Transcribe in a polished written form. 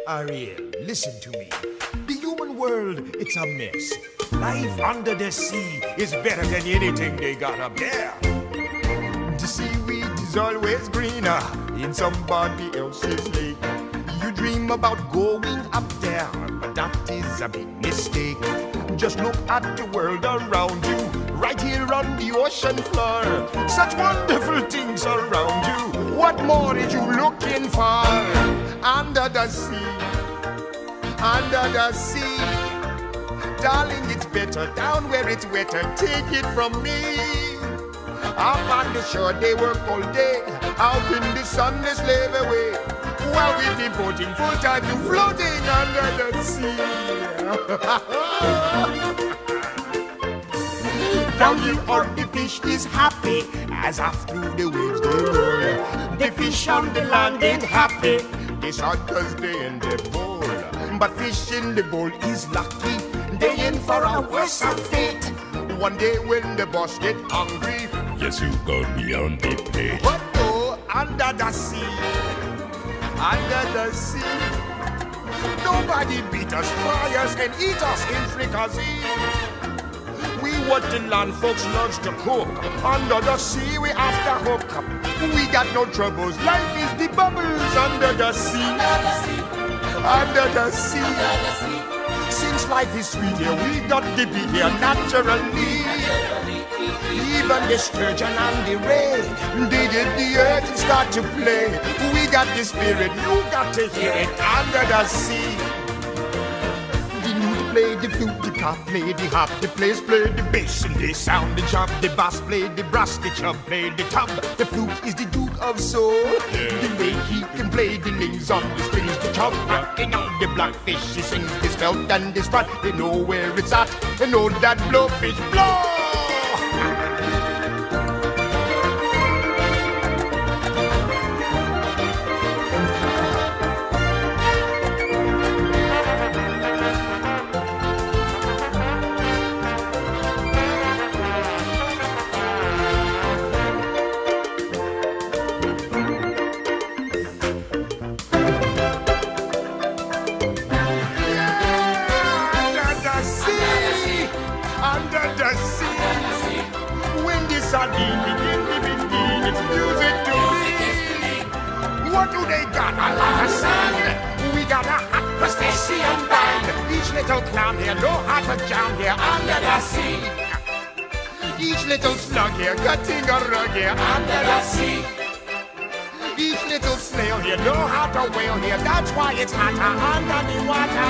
Ariel, listen to me. The human world, it's a mess. Life under the sea is better than anything they got up there. The seaweed is always greener in somebody else's lake. You dream about going up there, but that is a big mistake. Just look at the world around you, right here on the ocean floor. Such wonderful things around you. What more are you looking for? Under the sea, under the sea. Darling, it's better down where it's wetter. Take it from me. Up on the shore they work all day, out in the sun they slave away, while we've been devoting full time to floating under the sea. Down here on the fish is happy, as off through the waves they roll. The fish on the land ain't happy, they sad cause they in the bowl. But fish in the bowl is lucky, they in for a worse fate. One day when the boss get hungry, yes, you go beyond the plate. But oh, under the sea, under the sea, nobody beat us, fry us, and eat us in fricassee. We what the land folks loves to cook. Under the sea, we after hook. We got no troubles. Life is the bubbles under the sea. Under the sea. Since life is sweet here, we got to be here naturally. Even the sturgeon and the ray, they get the earth and start to play. We got the spirit, you got to hear it under the sea. The newt play the flute, the cop play the harp, the players play the bass and they sound the chop. The bass play the brass, the chub play the tub. The flute is the Duke of Soul. The way he can play the names on the strings, the chub rocking on the blackfish. He sings his belt and his sprat. They know where it's at. They know that blowfish blow. It's music to me. What do they got? A lot of sun. We got a hot crustacean band. Each little clown here know how to jam here under the sea. Each little slug here cutting a rug here under the sea. Each little snail here know how to whale here. That's why it's hotter under the water.